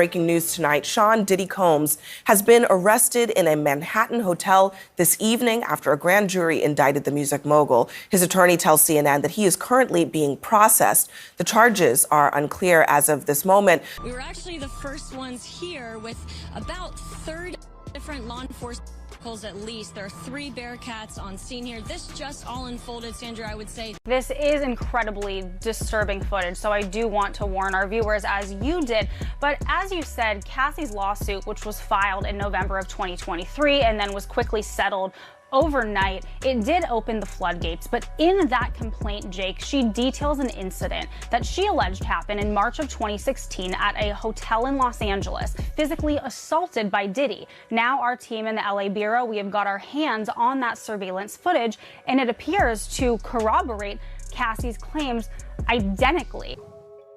Breaking news tonight, Sean Diddy Combs has been arrested in a Manhattan hotel this evening after a grand jury indicted the music mogul. His attorney tells CNN that he is currently being processed. The charges are unclear as of this moment. We were actually the first ones here with about 30 different law enforcement vehicles at least. There are 3 Bearcats on scene here. This just all unfolded, Sandra, I would say. This is incredibly disturbing footage, so I do want to warn our viewers, as you did. But as you said, Cassie's lawsuit, which was filed in November of 2023 and then was quickly settled overnight, it did open the floodgates. But in that complaint, Jake, she details an incident that she alleged happened in March of 2016 at a hotel in Los Angeles, physically assaulted by Diddy. Now our team in the LA Bureau, we have got our hands on that surveillance footage, and it appears to corroborate Cassie's claims identically.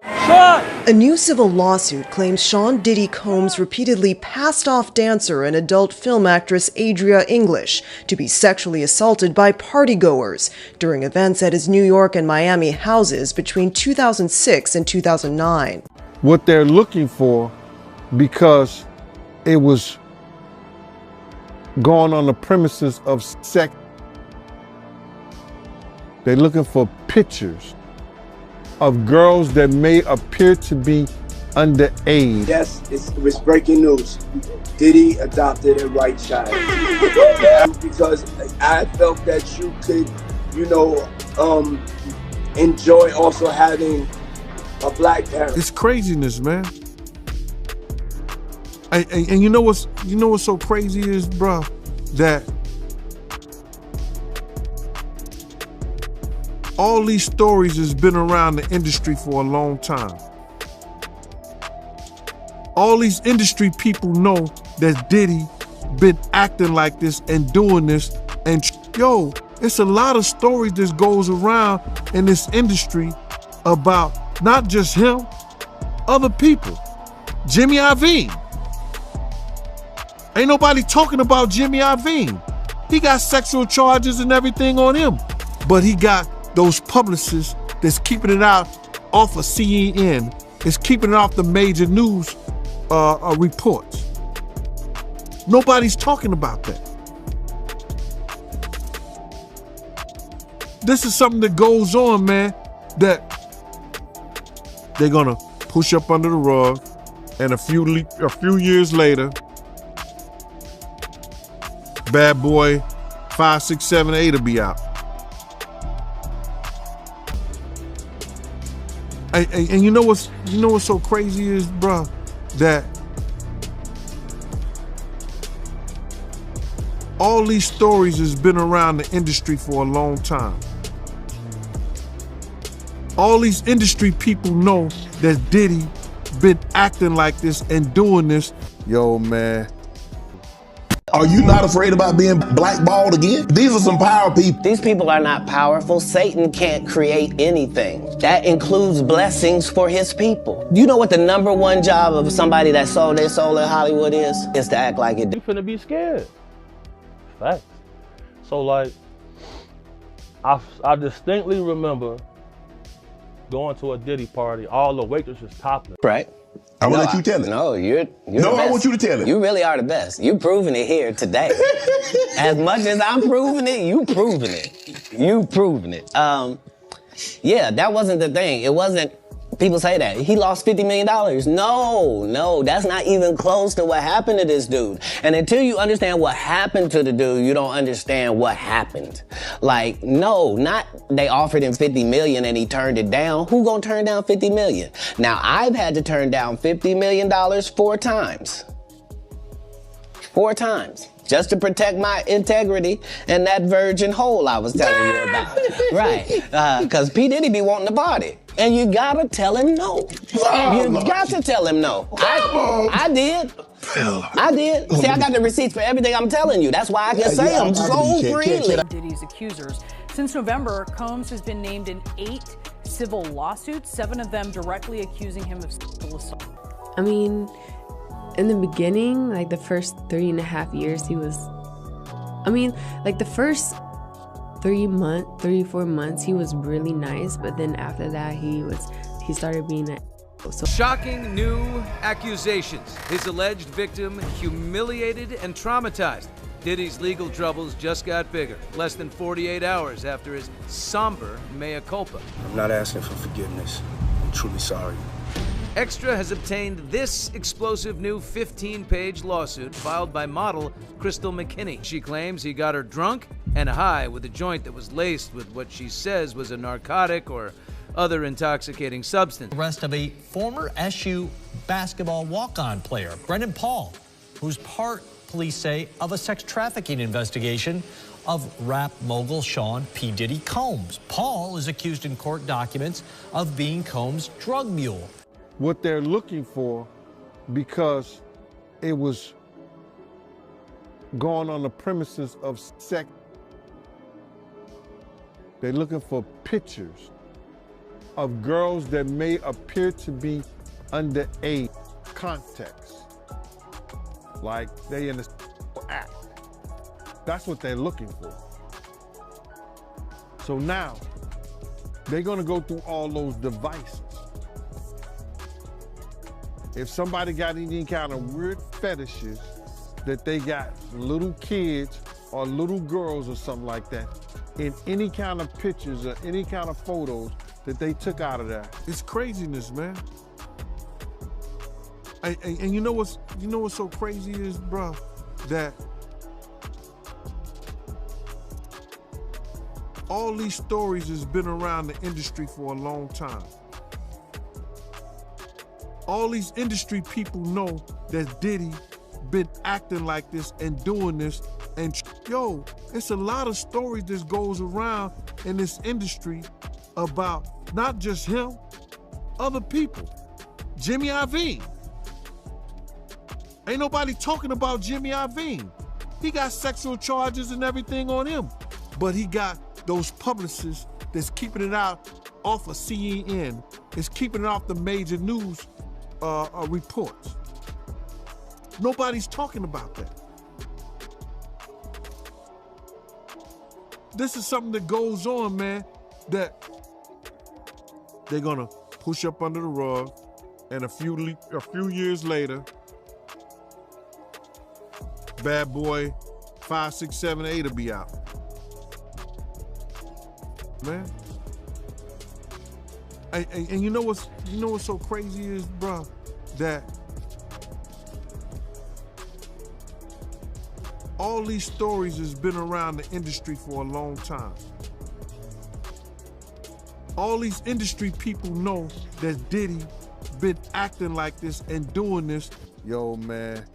A new civil lawsuit claims Sean Diddy Combs repeatedly passed off dancer and adult film actress Adria English to be sexually assaulted by partygoers during events at his New York and Miami houses between 2006 and 2009. What they're looking for, because it was going on the premises of sex, they're looking for pictures of girls that may appear to be underage. Yes, it's breaking news. Diddy adopted a white child. Because I felt that you could, enjoy also having a black parent. It's craziness, man. And you know what's so crazy is, bro, that all these stories has been around the industry for a long time. All these industry people know that Diddy been acting like this and doing this. And yo, it's a lot of stories that goes around in this industry about not just him, other people. Jimmy Iovine. Ain't nobody talking about Jimmy Iovine. He got sexual charges and everything on him, but he got those publicists that's keeping it out off of CNN, is keeping it off the major news reports. Nobody's talking about that. This is something that goes on, man, that they're gonna push up under the rug, and a few years later, Bad Boy 5, 6, 7, 8 will be out. And you know what's so crazy is, bro, that all these stories has been around the industry for a long time. All these industry people know that Diddy been acting like this and doing this. Yo, man. Are you not afraid about being blackballed again? These are some power people. These people are not powerful. Satan can't create anything. That includes blessings for his people. You know what the #1 job of somebody that sold their soul in Hollywood is? Is to act like it. You finna be scared. Facts. So like, I distinctly remember going to a Diddy party, all the waitresses topless. Right. I'm gonna let you tell it. No, you're no, I want you to tell it. You really are the best. You're proving it here today. As much as I'm proving it, you proving it. You proving it. Yeah, that wasn't the thing. It wasn't, people say that. He lost $50 million. No, that's not even close to what happened to this dude. And until you understand what happened to the dude, you don't understand what happened. Like, no, not they offered him $50 million and he turned it down. Who gonna turn down $50 million? Now, I've had to turn down $50 million 4 times. 4 times. Just to protect my integrity and that virgin hole I was telling you about. Right, because P. Diddy be wanting to party. And you gotta tell him no. You got to tell him no. I did. I did. See, I got the receipts for everything I'm telling you. That's why I can say them so freely. Diddy's accusers. Since November, Combs has been named in 8 civil lawsuits, 7 of them directly accusing him of sexual assault. I mean, in the beginning, like the first 3.5 years, he was, like the first 3 4 months, he was really nice. But then after that, he started being Shocking new accusations. His alleged victim humiliated and traumatized. Diddy's legal troubles just got bigger, less than 48 hours after his somber mea culpa. I'm not asking for forgiveness. I'm truly sorry. Extra has obtained this explosive new 15-page lawsuit filed by model Crystal McKinney. She claims he got her drunk and high with a joint that was laced with what she says was a narcotic or other intoxicating substance. Arrest of a former SU basketball walk-on player, Brendan Paul, who's part, police say, of a sex trafficking investigation of rap mogul Sean P. Diddy Combs. Paul is accused in court documents of being Combs' drug mule. What they're looking for, because it was going on the premises of sex, they're looking for pictures of girls that may appear to be underage context, like they in the act. That's what they're looking for. So now, they're gonna go through all those devices. If somebody got any kind of weird fetishes that they got little kids or little girls or something like that, in any kind of pictures or any kind of photos that they took out of that, it's craziness, man. And you know what's so crazy is, bro, that all these stories has been around the industry for a long time. All these industry people know that Diddy been acting like this and doing this, and yo, it's a lot of stories that goes around in this industry about not just him, other people. Jimmy Iovine. Ain't nobody talking about Jimmy Iovine. He got sexual charges and everything on him, but he got those publicists that's keeping it out off of CNN, is keeping it off the major news reports. Nobody's talking about that. This is something that goes on, man, that they're gonna push up under the rug, and a few years later, Bad Boy 5, 6, 7, 8 will be out. Man. And you know what's so crazy is, bro, that all these stories has been around the industry for a long time. All these industry people know that Diddy been acting like this and doing this. Yo, man,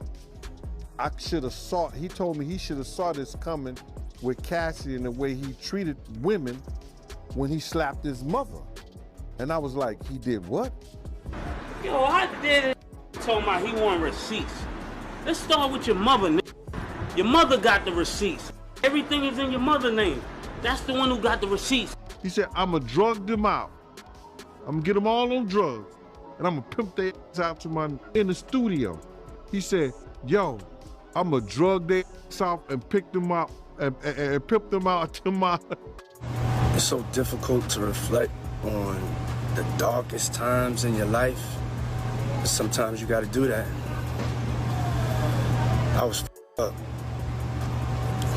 I should have saw, he told me he should have saw this coming with Cassie and the way he treated women when he slapped his mother. And I was like, he did what? Yo, I did it. Told my he want receipts. Let's start with your mother, nigga. Your mother got the receipts. Everything is in your mother's name. That's the one who got the receipts. He said, I'ma drug them out. I'ma get them all on drugs. And I'ma pimp their ass out to in the studio. He said, yo, I'ma drug their ass out and pick them out and pimp them out to my... It's so difficult to reflect on the darkest times in your life. But sometimes you gotta do that. I was up.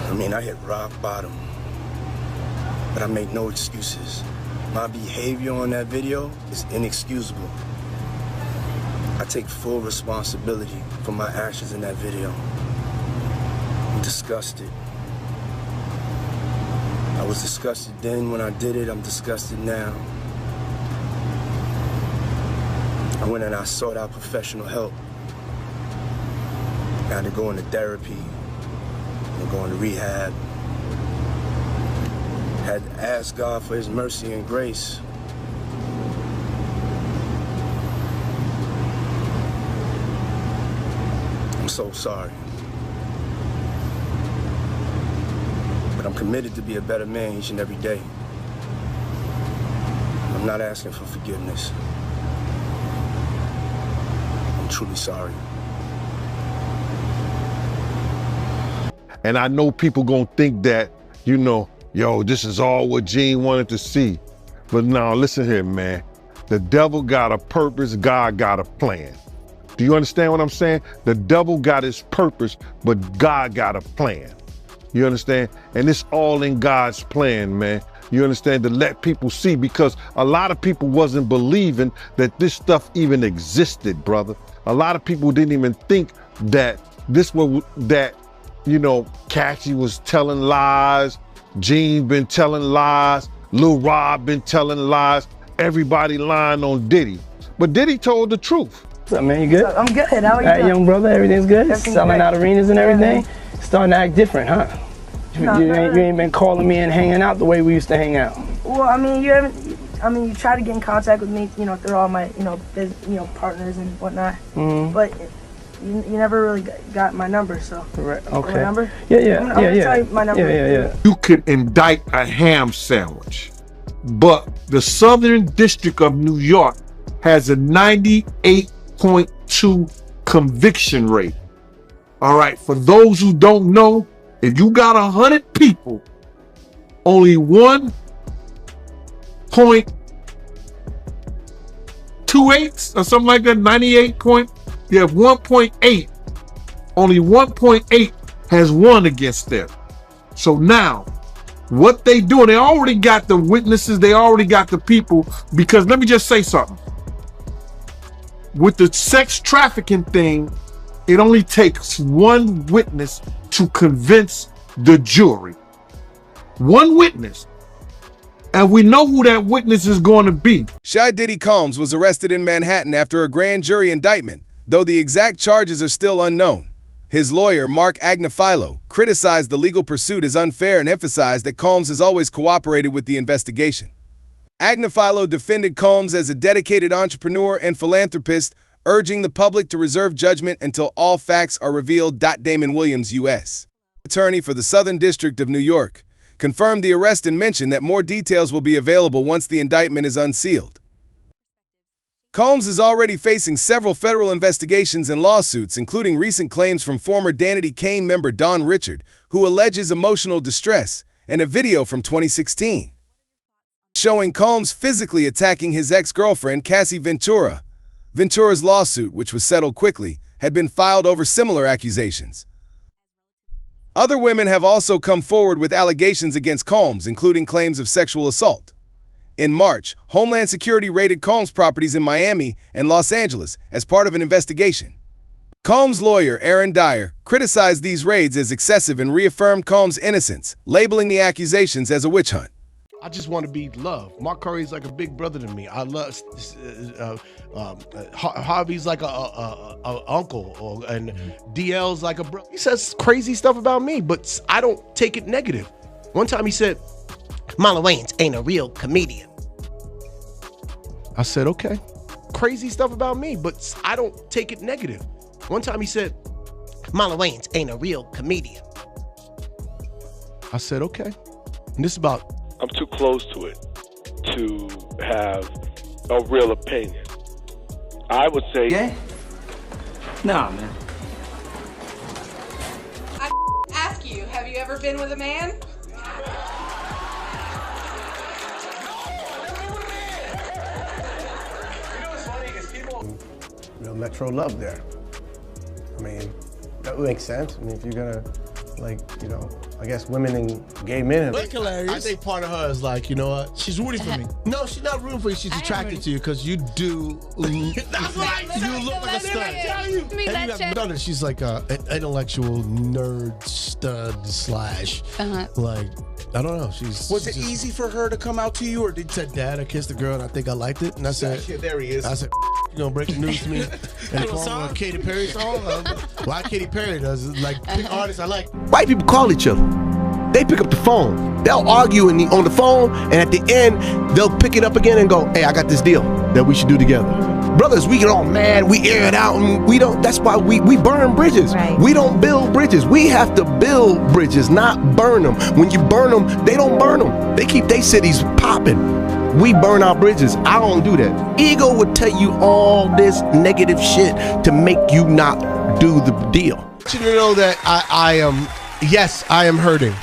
I mean, I hit rock bottom. But I make no excuses. My behavior on that video is inexcusable. I take full responsibility for my actions in that video. I'm disgusted. I was disgusted then when I did it, I'm disgusted now. I went and I sought out professional help. I had to go into therapy and go into rehab. Had to ask God for his mercy and grace. I'm so sorry. But I'm committed to be a better man each and every day. I'm not asking for forgiveness. I'm truly sorry. And I know people gonna think that, you know, yo, this is all what Gene wanted to see. But no, listen here, man. The devil got a purpose, God got a plan. Do you understand what I'm saying? The devil got his purpose, but God got a plan. You understand? And it's all in God's plan, man. You understand? To let people see, because a lot of people wasn't believing that this stuff even existed, brother. A lot of people didn't even think that this was, that, you know, Cassie was telling lies, Gene been telling lies, Lil Rob been telling lies, everybody lying on Diddy. But Diddy told the truth. What's up, man? You good? I'm good. How are you doing? Young brother, everything's good? Everything's Selling great. out arenas and everything? Yeah. Starting to act different, huh? You ain't been calling me and hanging out the way we used to hang out. Well, I mean, you try to get in contact with me, you know, through all my, partners and whatnot. Mm-hmm. But you never really got my number, so. Right. My Okay. number? Yeah. I'm gonna tell you my number. Yeah. You could indict a ham sandwich, but the Southern District of New York has a 98.2 conviction rate. All right, for those who don't know, if you got 100 people, only 1.28 or something like that, 1.8, only 1.8 has won against them. So now, what they doing, they already got the witnesses, they already got the people, because let me just say something. With the sex trafficking thing, it only takes one witness to convince the jury. One witness. And we know who that witness is going to be. Shy Diddy Combs was arrested in Manhattan after a grand jury indictment, though the exact charges are still unknown. His lawyer, Mark Agnifilo, criticized the legal pursuit as unfair and emphasized that Combs has always cooperated with the investigation. Agnifilo defended Combs as a dedicated entrepreneur and philanthropist, urging the public to reserve judgment until all facts are revealed. Damon Williams, U.S. attorney for the Southern District of New York, confirmed the arrest and mentioned that more details will be available once the indictment is unsealed. Combs is already facing several federal investigations and lawsuits, including recent claims from former Danity Kane member Don Richard, who alleges emotional distress, and a video from 2016 showing Combs physically attacking his ex-girlfriend Cassie Ventura. Ventura's lawsuit, which was settled quickly, had been filed over similar accusations. Other women have also come forward with allegations against Combs, including claims of sexual assault. In March, Homeland Security raided Combs' properties in Miami and Los Angeles as part of an investigation. Combs' lawyer, Aaron Dyer, criticized these raids as excessive and reaffirmed Combs' innocence, labeling the accusations as a witch hunt. I just want to be loved. Mark Curry's like a big brother to me. I love Harvey's like a uncle, and DL's like a brother. He says crazy stuff about me, but I don't take it negative. One time he said, Marlon Wayans ain't a real comedian. I said, okay. Crazy stuff about me, but I don't take it negative. One time he said, Marlon Wayans ain't a real comedian. I said, okay. And this is about... I'm too close to it to have a real opinion. I would say... Yeah? Nah, man. I ask you, have you ever been with a man? Real Metro love there. I mean, that would make sense. I mean, if you're gonna, like, you know, I guess women and gay men. Look hilarious. I think part of her is like, you know what? She's rooting for me. No, she's not rooting for you. She's attracted to you because you do. That's right. You look like a stud. And she's like an intellectual nerd stud slash. Like, I don't know. Was it easy for her to come out to you, or did said, Dad, I kissed the girl and I think I liked it, and I said, there he is. I said, you gonna break the news to me and call a Katy Perry song? Why Katy Perry does it? Like, pick artists I like. White people call each other. They pick up the phone. They'll argue on the phone, and at the end, they'll pick it up again and go, hey, I got this deal that we should do together. Brothers, we get all mad, we air it out, and we don't, that's why we burn bridges. Right. We don't build bridges. We have to build bridges, not burn them. When you burn them, they don't burn them. They keep their cities popping. We burn our bridges. I don't do that. Ego would tell you all this negative shit to make you not do the deal. I want you to know that I am, yes, I am hurting.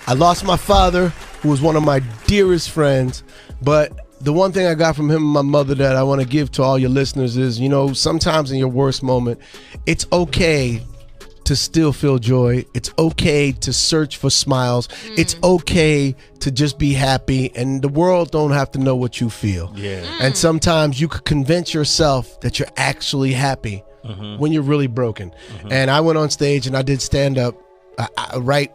I lost my father, who was one of my dearest friends, but the one thing I got from him and my mother that I want to give to all your listeners is, you know, sometimes in your worst moment, it's okay to still feel joy. It's okay to search for smiles. It's okay to just be happy, and the world don't have to know what you feel. Yeah. And sometimes you could convince yourself that you're actually happy when you're really broken. And I went on stage and I did stand up. I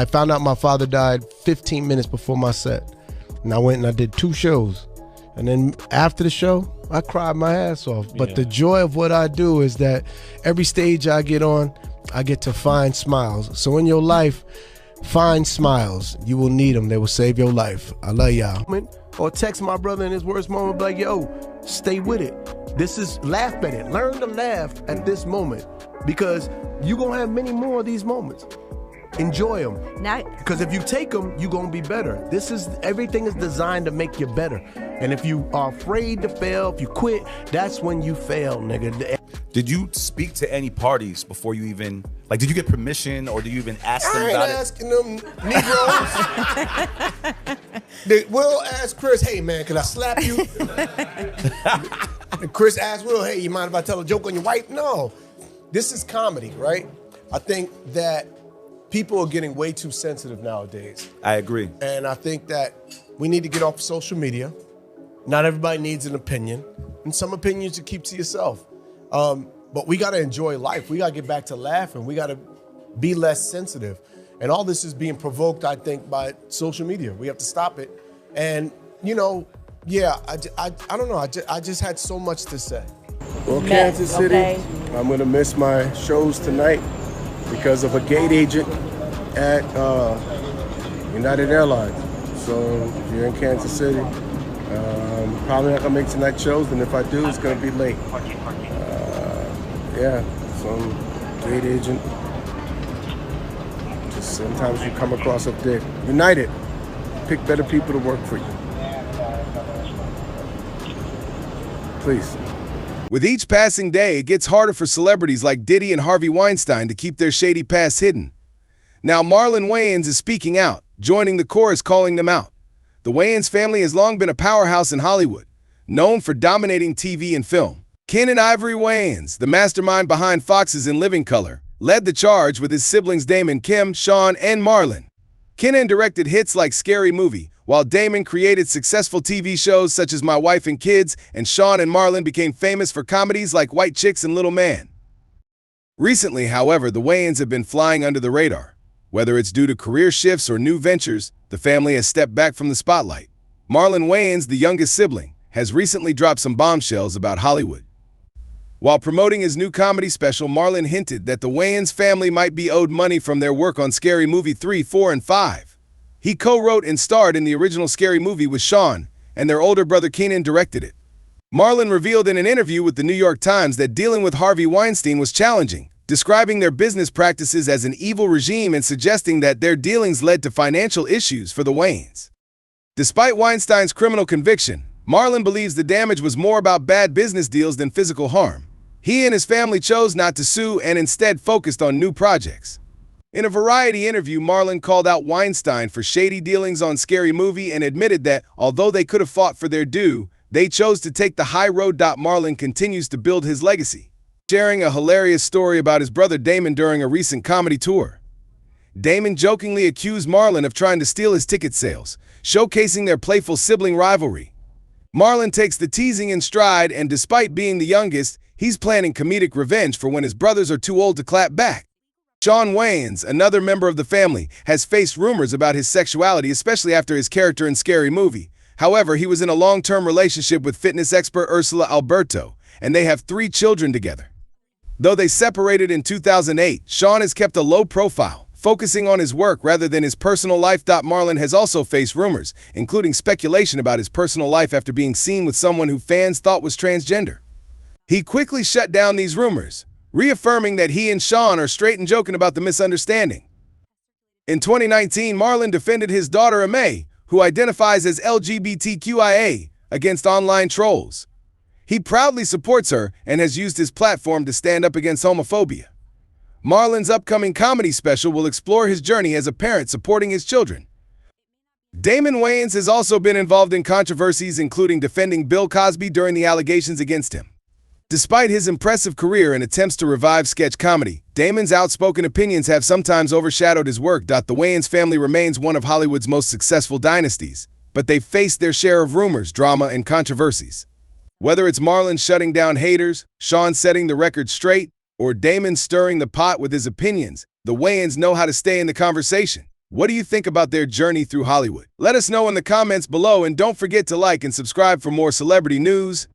found out my father died 15 minutes before my set, and I went and I did 2 shows. And then after the show, I cried my ass off. But the joy of what I do is that every stage I get on, I get to find smiles. So in your life, find smiles. You will need them. They will save your life. I love y'all. Or text my brother in his worst moment, be like, yo, stay with it. This is, laugh at it. Learn to laugh at this moment, because you're going to have many more of these moments. Enjoy them. Because if you take them, you're going to be better. Everything is designed to make you better. And if you are afraid to fail, if you quit, that's when you fail, nigga. Did you speak to any parties before you even, like, did you get permission, or did you even ask them about it? I ain't asking them Negroes. Will asked Chris, hey, man, can I slap you? And Chris asked Will, hey, you mind if I tell a joke on your wife? No. This is comedy, right? I think that people are getting way too sensitive nowadays. I agree. And I think that we need to get off social media. Not everybody needs an opinion. And some opinions you keep to yourself. But we got to enjoy life. We got to get back to laughing. We got to be less sensitive. And all this is being provoked, I think, by social media. We have to stop it. And, you know, yeah, I don't know. I just had so much to say. Well, Kansas City, I'm going to miss my shows tonight because of a gate agent at United Airlines. So if you're in Kansas City, probably not gonna make tonight's shows, and if I do, it's gonna be late. Yeah, some gate agent. Just sometimes you come across up there. United, pick better people to work for you. Please. With each passing day, it gets harder for celebrities like Diddy and Harvey Weinstein to keep their shady past hidden. Now Marlon Wayans is speaking out, joining the chorus calling them out. The Wayans family has long been a powerhouse in Hollywood, known for dominating TV and film. Ken Ivory Wayans, the mastermind behind Fox's In Living Color, led the charge with his siblings Damon, Kim, Sean, and Marlon. Ken directed hits like Scary Movie, while Damon created successful TV shows such as My Wife and Kids, and Sean and Marlon became famous for comedies like White Chicks and Little Man. Recently, however, the Wayans have been flying under the radar. Whether it's due to career shifts or new ventures, the family has stepped back from the spotlight. Marlon Wayans, the youngest sibling, has recently dropped some bombshells about Hollywood. While promoting his new comedy special, Marlon hinted that the Wayans family might be owed money from their work on Scary Movie 3, 4, and 5. He co-wrote and starred in the original Scary Movie with Sean, and their older brother Kenan directed it. Marlon revealed in an interview with the New York Times that dealing with Harvey Weinstein was challenging, describing their business practices as an evil regime and suggesting that their dealings led to financial issues for the Wayans. Despite Weinstein's criminal conviction, Marlon believes the damage was more about bad business deals than physical harm. He and his family chose not to sue and instead focused on new projects. In a Variety interview, Marlon called out Weinstein for shady dealings on Scary Movie and admitted that, although they could have fought for their due, they chose to take the high road. Marlon continues to build his legacy, sharing a hilarious story about his brother Damon during a recent comedy tour. Damon jokingly accused Marlon of trying to steal his ticket sales, showcasing their playful sibling rivalry. Marlon takes the teasing in stride, and despite being the youngest, he's planning comedic revenge for when his brothers are too old to clap back. Sean Wayans, another member of the family, has faced rumors about his sexuality, especially after his character in Scary Movie. However, he was in a long-term relationship with fitness expert Ursula Alberto, and they have 3 children together. Though they separated in 2008, Sean has kept a low profile, focusing on his work rather than his personal life. Marlon has also faced rumors, including speculation about his personal life after being seen with someone who fans thought was transgender. He quickly shut down these rumors, reaffirming that he and Sean are straight and joking about the misunderstanding. In 2019, Marlon defended his daughter Amay, who identifies as LGBTQIA, against online trolls. He proudly supports her and has used his platform to stand up against homophobia. Marlon's upcoming comedy special will explore his journey as a parent supporting his children. Damon Wayans has also been involved in controversies, including defending Bill Cosby during the allegations against him. Despite his impressive career and attempts to revive sketch comedy, Damon's outspoken opinions have sometimes overshadowed his work. The Wayans family remains one of Hollywood's most successful dynasties, but they've faced their share of rumors, drama, and controversies. Whether it's Marlon shutting down haters, Sean setting the record straight, or Damon stirring the pot with his opinions, the Wayans know how to stay in the conversation. What do you think about their journey through Hollywood? Let us know in the comments below, and don't forget to like and subscribe for more celebrity news,